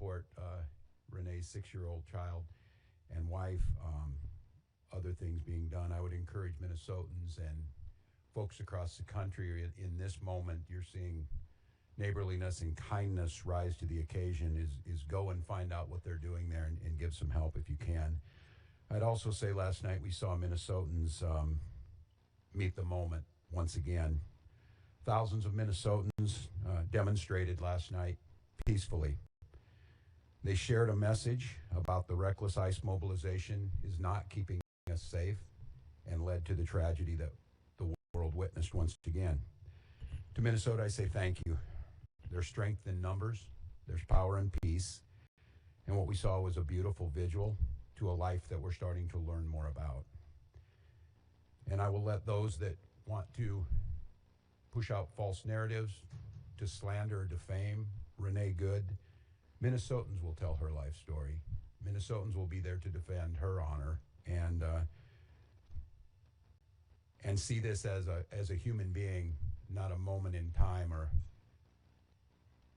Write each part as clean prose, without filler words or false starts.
support Renee's 6-year-old child and wife. Other things being done, I would encourage Minnesotans and folks across the country in this moment. You're seeing neighborliness and kindness rise to the occasion. Is go and find out what they're doing there and give some help if you can. I'd also say last night we saw Minnesotans meet the moment once again. Thousands of Minnesotans demonstrated last night peacefully. They shared a message about the reckless ICE mobilization is not keeping us safe and led to the tragedy that the world witnessed once again. To Minnesota, I say thank you. There's strength in numbers, there's power in peace, and what we saw was a beautiful vigil to a life that we're starting to learn more about. And I will let those that want to push out false narratives, to slander or defame Renee Good, Minnesotans will tell her life story. Minnesotans will be there to defend her honor and see this as a human being, not a moment in time or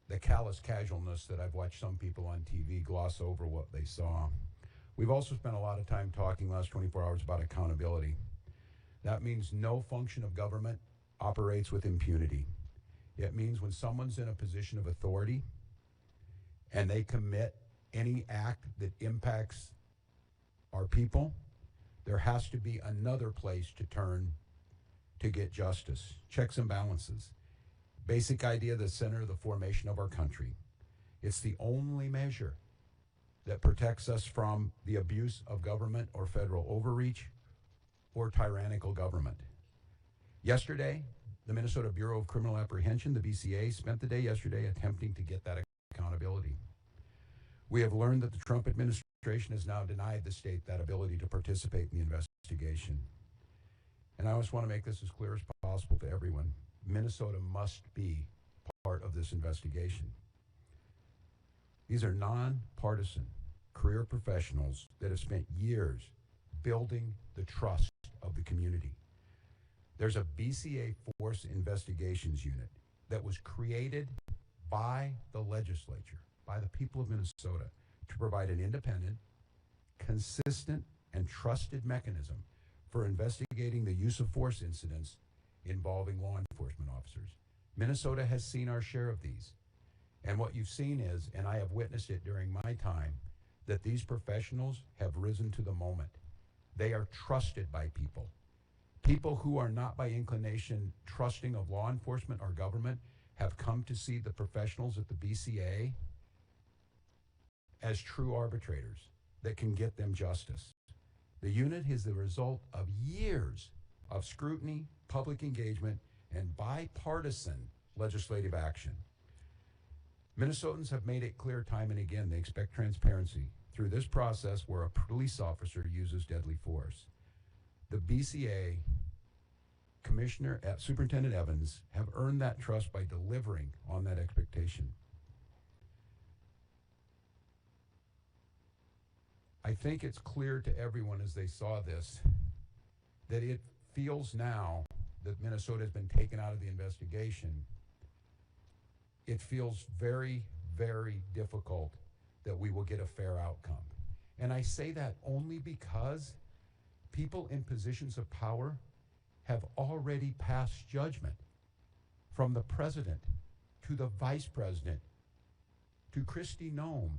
the callous casualness that I've watched some people on TV gloss over what they saw. We've also spent a lot of time talking last 24 hours about accountability. That means no function of government operates with impunity. It means when someone's in a position of authority and they commit any act that impacts our people, there has to be another place to turn to get justice. Checks and balances. Basic idea, the center of the formation of our country. It's the only measure that protects us from the abuse of government or federal overreach or tyrannical government. Yesterday, the Minnesota Bureau of Criminal Apprehension, the BCA, spent the day yesterday attempting to get that accountability. We have learned that the Trump administration has now denied the state that ability to participate in the investigation. And I just want to make this as clear as possible to everyone. Minnesota must be part of this investigation. These are nonpartisan career professionals that have spent years building the trust of the community. There's a BCA Force Investigations Unit that was created by the legislature, by the people of Minnesota, to provide an independent, consistent, and trusted mechanism for investigating the use of force incidents involving law enforcement officers. Minnesota has seen our share of these. And what you've seen is, and I have witnessed it during my time, that these professionals have risen to the moment. They are trusted by people. People who are not by inclination trusting of law enforcement or government have come to see the professionals at the BCA as true arbitrators that can get them justice. The unit is the result of years of scrutiny, public engagement, and bipartisan legislative action. Minnesotans have made it clear time and again they expect transparency through this process where a police officer uses deadly force. The BCA Commissioner, Superintendent Evans, have earned that trust by delivering on that expectation. I think it's clear to everyone as they saw this that it feels now that Minnesota has been taken out of the investigation. It feels very, very difficult that we will get a fair outcome. And I say that only because people in positions of power have already passed judgment, from the president to the vice president to Kristi Noem,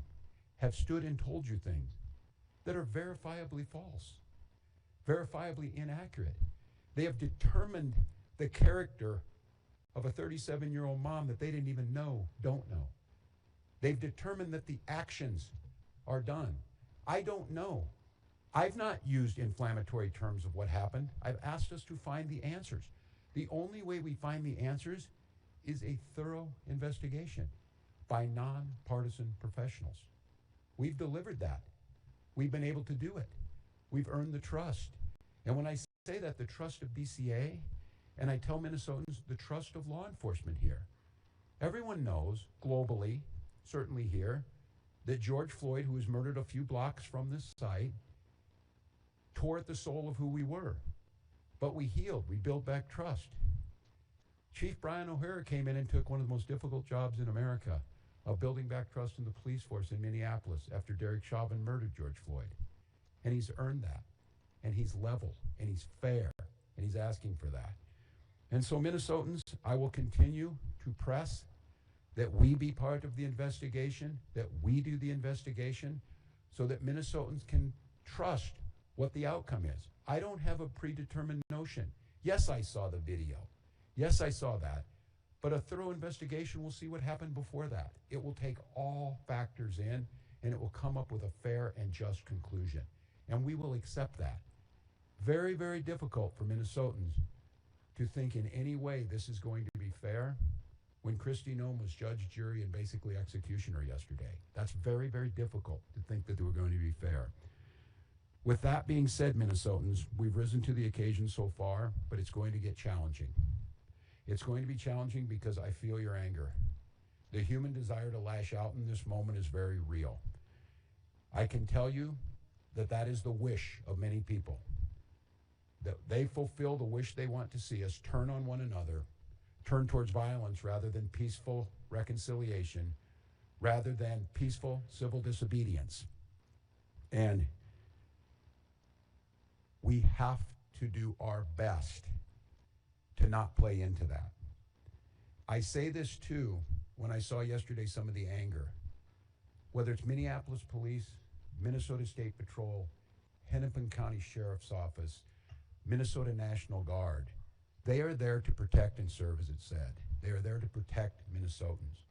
have stood and told you things that are verifiably false, verifiably inaccurate. They have determined the character of a 37-year-old mom that they didn't even don't know. They've determined that the actions are done. I don't know. I've not used inflammatory terms of what happened. I've asked us to find the answers. The only way we find the answers is a thorough investigation by nonpartisan professionals. We've delivered that. We've been able to do it. We've earned the trust. And when I say that, the trust of BCA, and I tell Minnesotans the trust of law enforcement here. Everyone knows globally, certainly here, that George Floyd, who was murdered a few blocks from this site, tore at the soul of who we were. But we healed, we built back trust. Chief Brian O'Hara came in and took one of the most difficult jobs in America, of building back trust in the police force in Minneapolis after Derek Chauvin murdered George Floyd. And he's earned that. And he's level, and he's fair, and he's asking for that. And so, Minnesotans, I will continue to press that we be part of the investigation, that we do the investigation, so that Minnesotans can trust what the outcome is. I don't have a predetermined notion. Yes, I saw the video. Yes, I saw that. But a thorough investigation will see what happened before that. It will take all factors in, and it will come up with a fair and just conclusion. And we will accept that. Very, very difficult for Minnesotans to think in any way this is going to be fair when Kristi Noem was judge, jury, and basically executioner yesterday. That's very, very difficult to think that they were going to be fair. With that being said, Minnesotans, we've risen to the occasion so far, but it's going to get challenging. It's going to be challenging because I feel your anger. The human desire to lash out in this moment is very real. I can tell you that that is the wish of many people, that they fulfill the wish they want to see us turn on one another, turn towards violence rather than peaceful reconciliation, rather than peaceful civil disobedience. And we have to do our best to not play into that. I say this too when I saw yesterday some of the anger, whether it's Minneapolis Police, Minnesota State Patrol, Hennepin County Sheriff's Office, Minnesota National Guard. They are there to protect and serve, as it said. They are there to protect Minnesotans.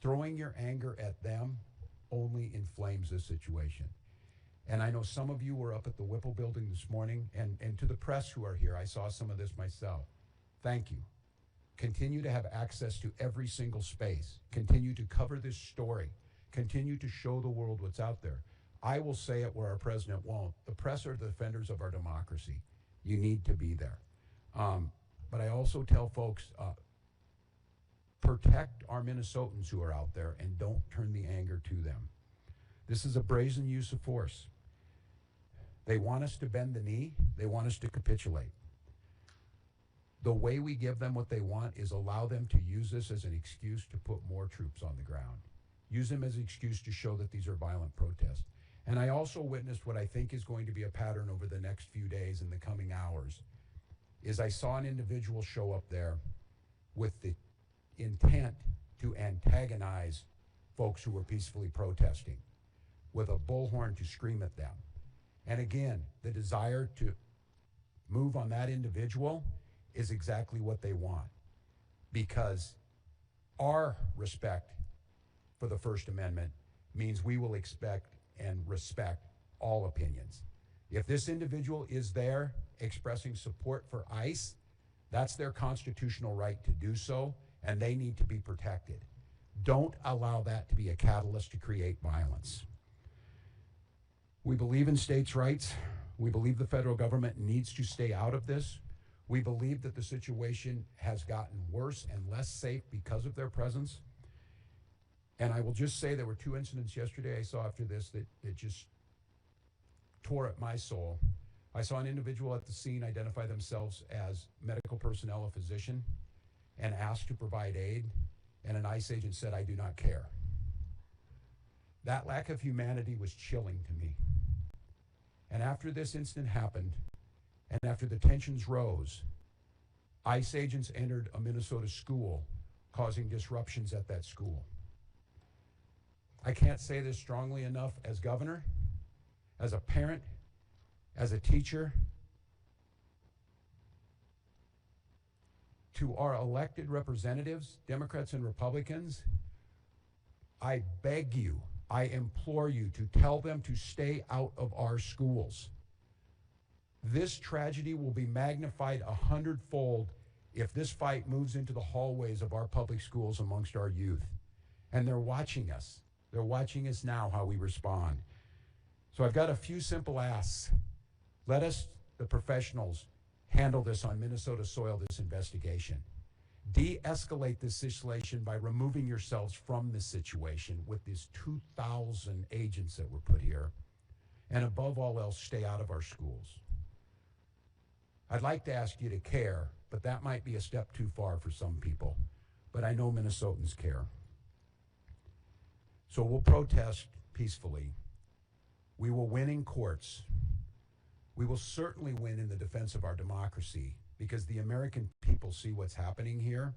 Throwing your anger at them only inflames this situation. And I know some of you were up at the Whipple building this morning, and to the press who are here, I saw some of this myself. Thank you. Continue to have access to every single space. Continue to cover this story. Continue to show the world what's out there. I will say it where our president won't. The press are the defenders of our democracy. You need to be there. But I also tell folks, protect our Minnesotans who are out there and don't turn the anger to them. This is a brazen use of force. They want us to bend the knee. They want us to capitulate. The way we give them what they want is allow them to use this as an excuse to put more troops on the ground. Use them as an excuse to show that these are violent protests. And I also witnessed what I think is going to be a pattern over the next few days in the coming hours, is I saw an individual show up there with the intent to antagonize folks who were peacefully protesting, with a bullhorn to scream at them. And again, the desire to move on that individual is exactly what they want, because our respect for the First Amendment means we will expect and respect all opinions. If this individual is there expressing support for ICE, that's their constitutional right to do so, and they need to be protected. Don't allow that to be a catalyst to create violence. We believe in states' rights. We believe the federal government needs to stay out of this. We believe that the situation has gotten worse and less safe because of their presence. And I will just say there were two incidents yesterday I saw after this that just tore at my soul. I saw an individual at the scene identify themselves as medical personnel, a physician, and asked to provide aid, and an ICE agent said, "I do not care." That lack of humanity was chilling to me. And after this incident happened, and after the tensions rose, ICE agents entered a Minnesota school, causing disruptions at that school. I can't say this strongly enough as governor, as a parent, as a teacher. To our elected representatives, Democrats and Republicans, I beg you, I implore you to tell them to stay out of our schools. This tragedy will be magnified 100-fold if this fight moves into the hallways of our public schools amongst our youth. And they're watching us. They're watching us now, how we respond. So I've got a few simple asks. Let us, the professionals, handle this on Minnesota soil, this investigation. De-escalate this situation by removing yourselves from this situation with these 2,000 agents that were put here. And above all else, stay out of our schools. I'd like to ask you to care, but that might be a step too far for some people. But I know Minnesotans care. So we'll protest peacefully. We will win in courts. We will certainly win in the defense of our democracy because the American people see what's happening here.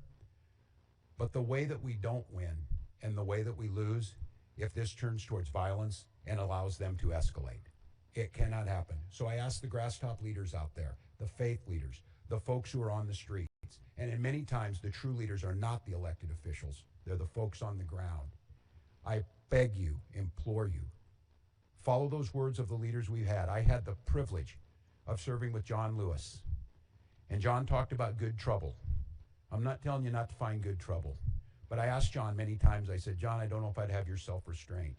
But the way that we don't win and the way that we lose, if this turns towards violence and allows them to escalate, it cannot happen. So I ask the grass top leaders out there, the faith leaders, the folks who are on the streets, and in many times the true leaders are not the elected officials. They're the folks on the ground. I beg you, implore you, follow those words of the leaders we've had. I had the privilege of serving with John Lewis, and John talked about good trouble. I'm not telling you not to find good trouble, but I asked John many times, I said, John, I don't know if I'd have your self-restraint.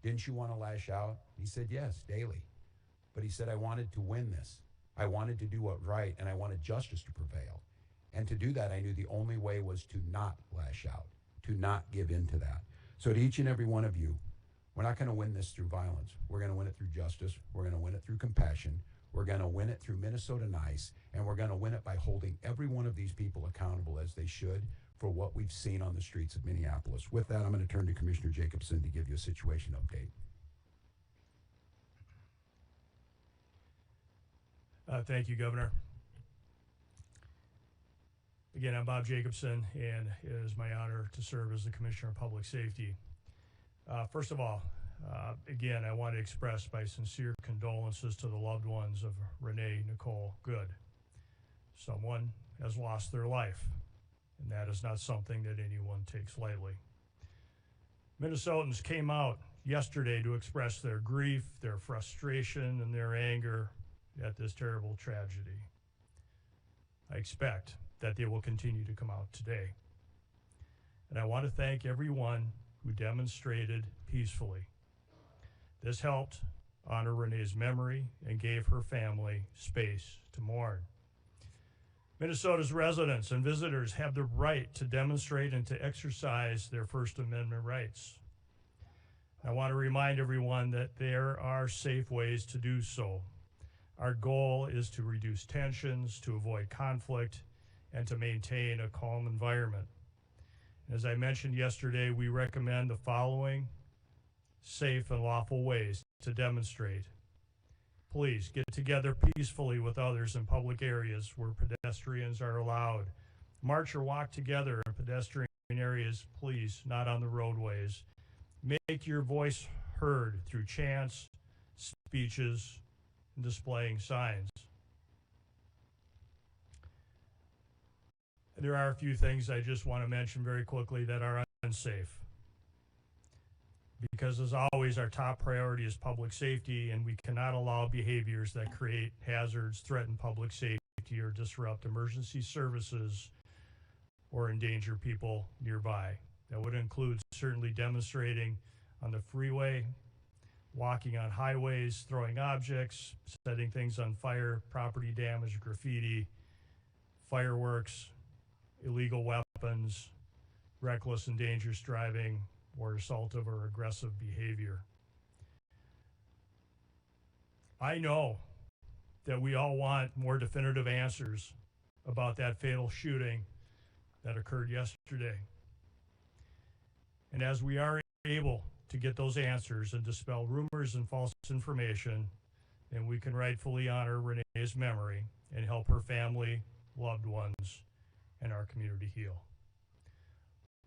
Didn't you want to lash out? He said, yes, daily. But he said, I wanted to win this. I wanted to do what right, and I wanted justice to prevail. And to do that, I knew the only way was to not lash out, to not give in to that. So to each and every one of you, we're not going to win this through violence. We're going to win it through justice. We're going to win it through compassion. We're going to win it through Minnesota ICE, and we're going to win it by holding every one of these people accountable as they should for what we've seen on the streets of Minneapolis. With that, I'm going to turn to Commissioner Jacobson to give you a situation update. Thank you, Governor. Again, I'm Bob Jacobson, and it is my honor to serve as the Commissioner of Public Safety. First of all, again, I want to express my sincere condolences to the loved ones of Renee Nicole Good. Someone has lost their life, and that is not something that anyone takes lightly. Minnesotans came out yesterday to express their grief, their frustration, and their anger at this terrible tragedy. I expect that they will continue to come out today. And I want to thank everyone who demonstrated peacefully. This helped honor Renee's memory and gave her family space to mourn. Minnesota's residents and visitors have the right to demonstrate and to exercise their First Amendment rights. I want to remind everyone that there are safe ways to do so. Our goal is to reduce tensions, to avoid conflict, and to maintain a calm environment. As I mentioned yesterday, we recommend the following safe and lawful ways to demonstrate. Please get together peacefully with others in public areas where pedestrians are allowed. March or walk together in pedestrian areas, please, not on the roadways. Make your voice heard through chants, speeches, and displaying signs. There are a few things I just want to mention very quickly that are unsafe. Because as always, our top priority is public safety, and we cannot allow behaviors that create hazards, threaten public safety, or disrupt emergency services or endanger people nearby. That would include certainly demonstrating on the freeway, walking on highways, throwing objects, setting things on fire, property damage, graffiti, fireworks, illegal weapons, reckless and dangerous driving, or assaultive or aggressive behavior. I know that we all want more definitive answers about that fatal shooting that occurred yesterday. And as we are able to get those answers and dispel rumors and false information, then we can rightfully honor Renee's memory and help her family, loved ones, and our community heal.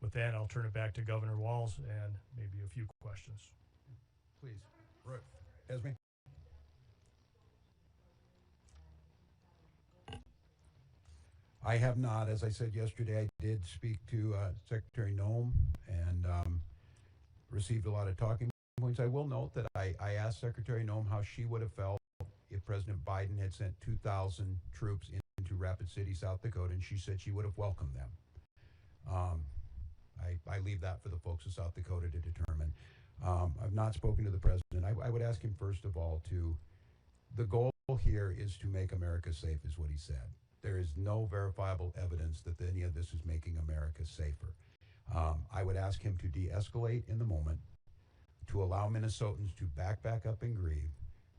With that, I'll turn it back to Governor Walz and maybe a few questions. Please. Esme? I have not. As I said yesterday, I did speak to Secretary Noem and received a lot of talking points. I will note that I asked Secretary Noem how she would have felt if President Biden had sent 2,000 troops into Rapid City, South Dakota, and she said she would have welcomed them. I leave that for the folks of South Dakota to determine. I've not spoken to the president. I would ask him, first of all, the goal here is to make America safe, is what he said. There is no verifiable evidence that any of this is making America safer. I would ask him to de-escalate in the moment, to allow Minnesotans to back up and grieve,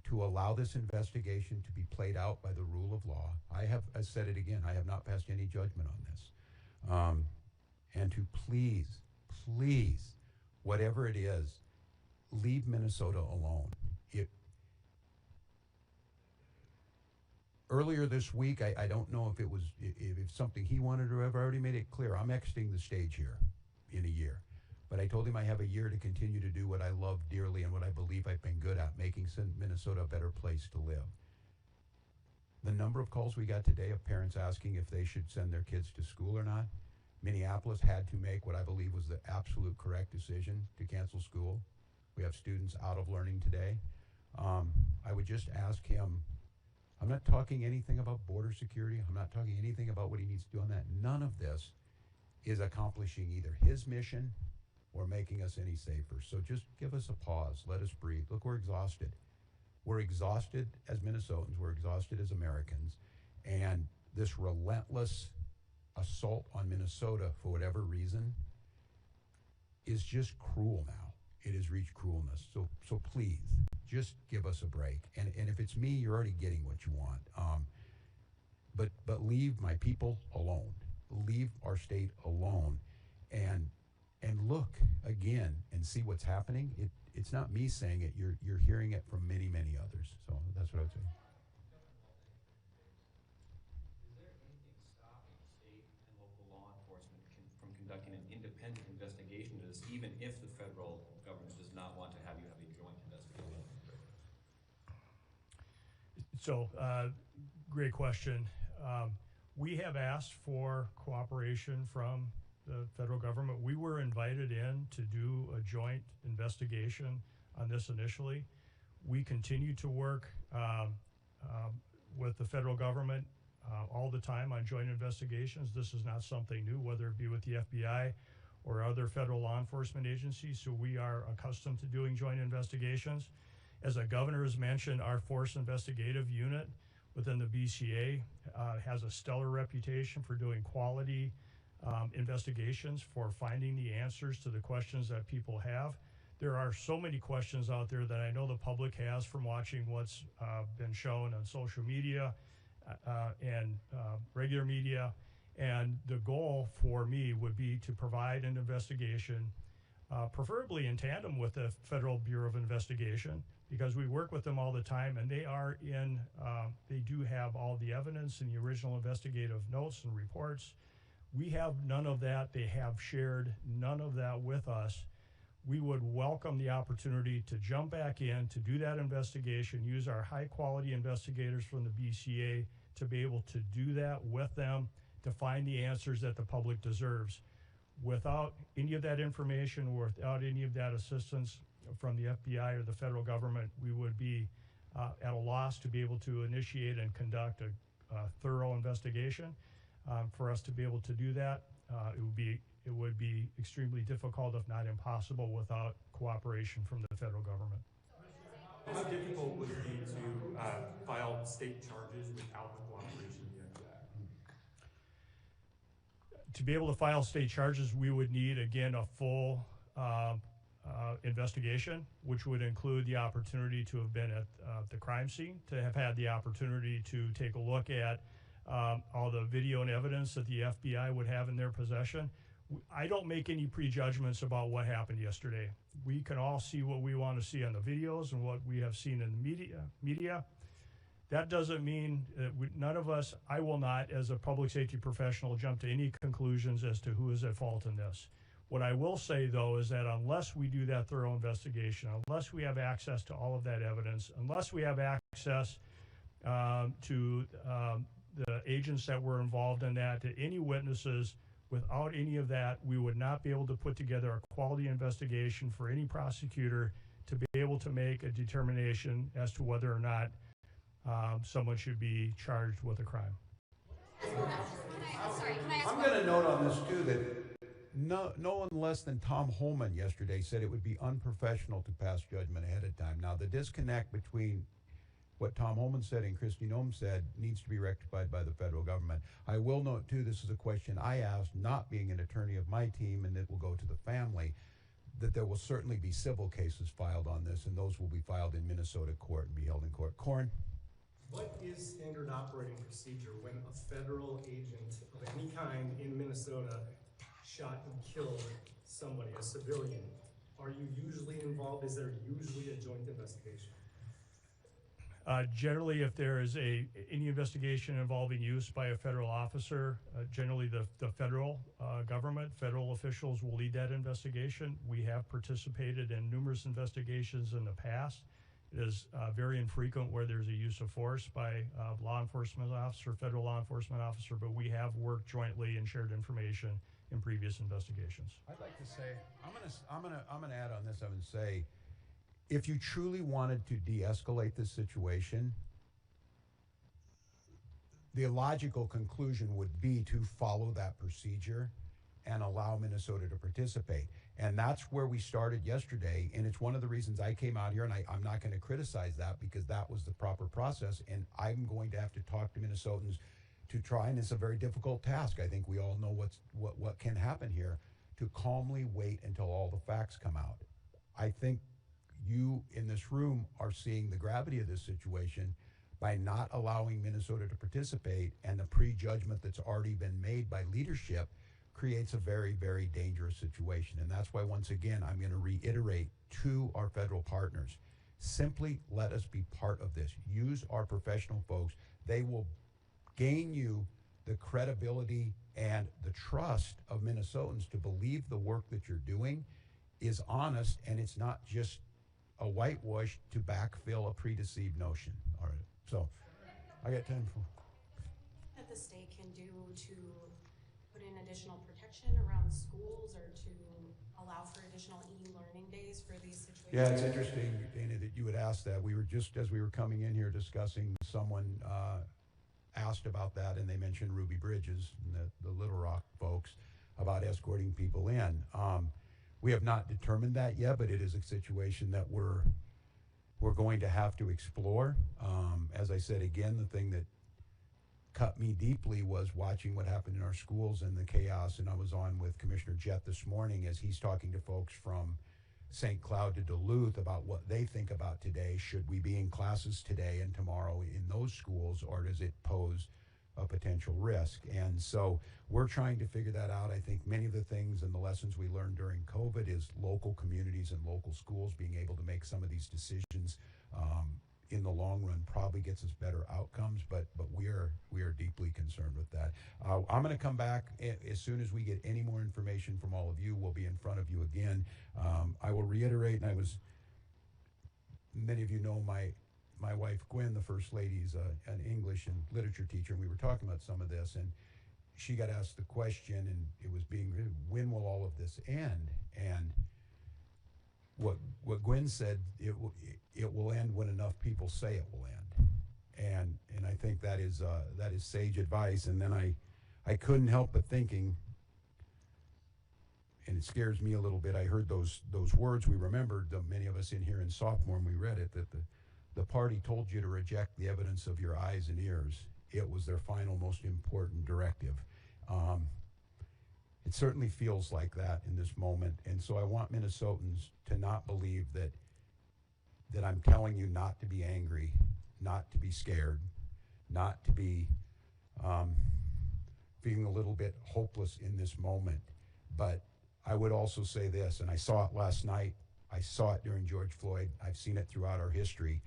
to allow this investigation to be played out by the rule of law. I said it again, I have not passed any judgment on this. And to please whatever it is, leave Minnesota alone. It, earlier this week, I don't know if it was if something he wanted or I've already made it clear. I'm exiting the stage here in a year. But I told him I have a year to continue to do what I love dearly and what I believe I've been good at, making Minnesota a better place to live. The number of calls we got today of parents asking if they should send their kids to school or not. Minneapolis had to make what I believe was the absolute correct decision to cancel school. We have students out of learning today. I would just ask him, I'm not talking anything about border security. I'm not talking anything about what he needs to do on that. None of this is accomplishing either his mission or making us any safer. So just give us a pause. Let us breathe. Look, we're exhausted. We're exhausted as Minnesotans. We're exhausted as Americans. And this relentless assault on Minnesota, for whatever reason, is just cruel now. It has reached cruelness. So please, just give us a break. And if it's me, you're already getting what you want. But leave my people alone. Leave our state alone. And look again and see what's happening. It's not me saying it. You're hearing it from many, many others. So that's what I would say. Is there anything stopping state and local law enforcement from conducting an independent investigation into this, even if the federal government does not want to have you have a joint investigation? So, great question. We have asked for cooperation from the federal government. We were invited in to do a joint investigation on this initially. We continue to work with the federal government all the time on joint investigations. This is not something new, whether it be with the FBI or other federal law enforcement agencies. So we are accustomed to doing joint investigations. As the governor has mentioned, our force investigative unit within the BCA has a stellar reputation for doing quality investigations, for finding the answers to the questions that people have. There are so many questions out there that I know the public has from watching what's been shown on social media and regular media. And the goal for me would be to provide an investigation, preferably in tandem with the Federal Bureau of Investigation, because we work with them all the time, and they are in, they do have all the evidence in the original investigative notes and reports. We have none of that. They have shared none of that with us. We would welcome the opportunity to jump back in, to do that investigation, use our high quality investigators from the BCA to be able to do that with them, to find the answers that the public deserves. Without any of that information, without any of that assistance from the FBI or the federal government, we would be at a loss to be able to initiate and conduct a thorough investigation. For us to be able to do that, it would be extremely difficult, if not impossible, without cooperation from the federal government. How difficult would it be to file state charges without the cooperation of the FBI? To be able to file state charges, we would need, again, a full investigation, which would include the opportunity to have been at the crime scene, to have had the opportunity to take a look at all the video and evidence that the FBI would have in their possession. I don't make any prejudgments about what happened yesterday. We can all see what we want to see on the videos and what we have seen in the media. That doesn't mean that none of us, I will not, as a public safety professional, jump to any conclusions as to who is at fault in this. What I will say, though, is that unless we do that thorough investigation, unless we have access to all of that evidence, unless we have access to the agents that were involved in that, to any witnesses, without any of that, we would not be able to put together a quality investigation for any prosecutor to be able to make a determination as to whether or not someone should be charged with a crime. I'm going to note on this, too, that no one less than Tom Holman yesterday said it would be unprofessional to pass judgment ahead of time. Now, the disconnect between what Tom Holman said and Kristi Noem said needs to be rectified by the federal government. I will note, too, this is a question I asked, not being an attorney of my team, and it will go to the family, that there will certainly be civil cases filed on this, and those will be filed in Minnesota court and be held in court. Corn? What is standard operating procedure when a federal agent of any kind in Minnesota shot and killed somebody, a civilian? Are you usually involved? Is there usually a joint investigation? Generally, if there is any investigation involving use by a federal officer, generally the federal government, federal officials will lead that investigation. We have participated in numerous investigations in the past. It is very infrequent where there's a use of force by law enforcement officer, federal law enforcement officer, but we have worked jointly and shared information in previous investigations. I'd like to say, I'm gonna add on this. I'm gonna say, if you truly wanted to de-escalate this situation, the logical conclusion would be to follow that procedure and allow Minnesota to participate. And that's where we started yesterday. And it's one of the reasons I came out here, and I'm not going to criticize that because that was the proper process. And I'm going to have to talk to Minnesotans to try, and it's a very difficult task. I think we all know what can happen here, to calmly wait until all the facts come out. I think you in this room are seeing the gravity of this situation by not allowing Minnesota to participate, and the prejudgment that's already been made by leadership creates a very, very dangerous situation. And that's why, once again, I'm going to reiterate to our federal partners, simply let us be part of this. Use our professional folks. They will gain you the credibility and the trust of Minnesotans to believe the work that you're doing is honest, and it's not just a whitewash to backfill a predeceived notion. All right, so I got time for that the state can do to put in additional protection around schools or to allow for additional e-learning days for these situations? Yeah, it's interesting, Dana, that you would ask that. We were just, as we were coming in here discussing, someone asked about that, and they mentioned Ruby Bridges, and the Little Rock folks, about escorting people in. We have not determined that yet, but it is a situation that we're going to have to explore. As I said, again, the thing that cut me deeply was watching what happened in our schools and the chaos. And I was on with Commissioner Jett this morning as he's talking to folks from St. Cloud to Duluth about what they think about today. Should we be in classes today and tomorrow in those schools, or does it pose a potential risk? And so we're trying to figure that out. I think many of the things and the lessons we learned during COVID is local communities and local schools being able to make some of these decisions in the long run probably gets us better outcomes, but we are deeply concerned with that. I'm going to come back as soon as we get any more information from all of you. We'll be in front of you again. I will reiterate, and many of you know my wife Gwen, the First Lady, is an English and literature teacher, and we were talking about some of this, and she got asked the question, and it was when will all of this end? And what Gwen said, it will end when enough people say it will end, and I think that is sage advice. And then I couldn't help but thinking, and it scares me a little bit. I heard those words. We remembered, many of us in here in sophomore, and we read it, that the party told you to reject the evidence of your eyes and ears. It was their final, most important directive. It certainly feels like that in this moment. And so I want Minnesotans to not believe that I'm telling you not to be angry, not to be scared, not to be feeling a little bit hopeless in this moment. But I would also say this, and I saw it last night, I saw it during George Floyd, I've seen it throughout our history.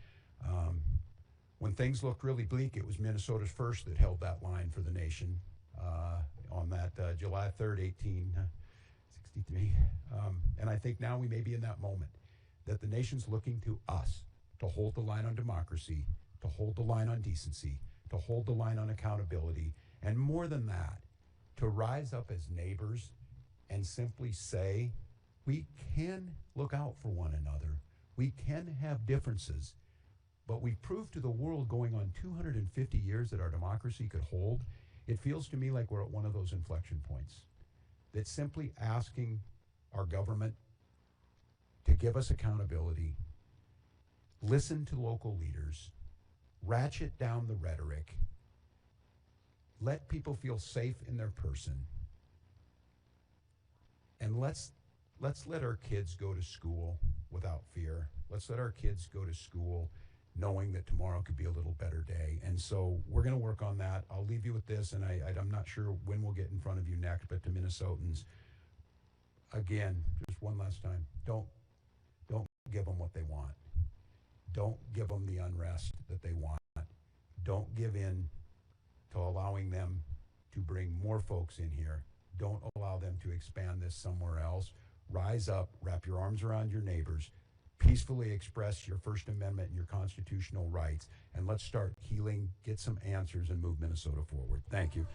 When things looked really bleak, it was Minnesota's first that held that line for the nation on that July 3rd, 1863. And I think now we may be in that moment that the nation's looking to us to hold the line on democracy, to hold the line on decency, to hold the line on accountability, and more than that, to rise up as neighbors and simply say, we can look out for one another. We can have differences, but we've proved to the world going on 250 years that our democracy could hold. It feels to me like we're at one of those inflection points, that simply asking our government to give us accountability, listen to local leaders, ratchet down the rhetoric, let people feel safe in their person, and let's let our kids go to school without fear. Let's let our kids go to school knowing that tomorrow could be a little better day. And so we're going to work on that. I'll leave you with this, and I'm not sure when we'll get in front of you next, but to Minnesotans, again, just one last time, don't give them what they want. Don't give them the unrest that they want. Don't give in to allowing them to bring more folks in here. Don't allow them to expand this somewhere else. Rise up, wrap your arms around your neighbors, peacefully express your First Amendment and your constitutional rights, and let's start healing, get some answers, and move Minnesota forward. Thank you.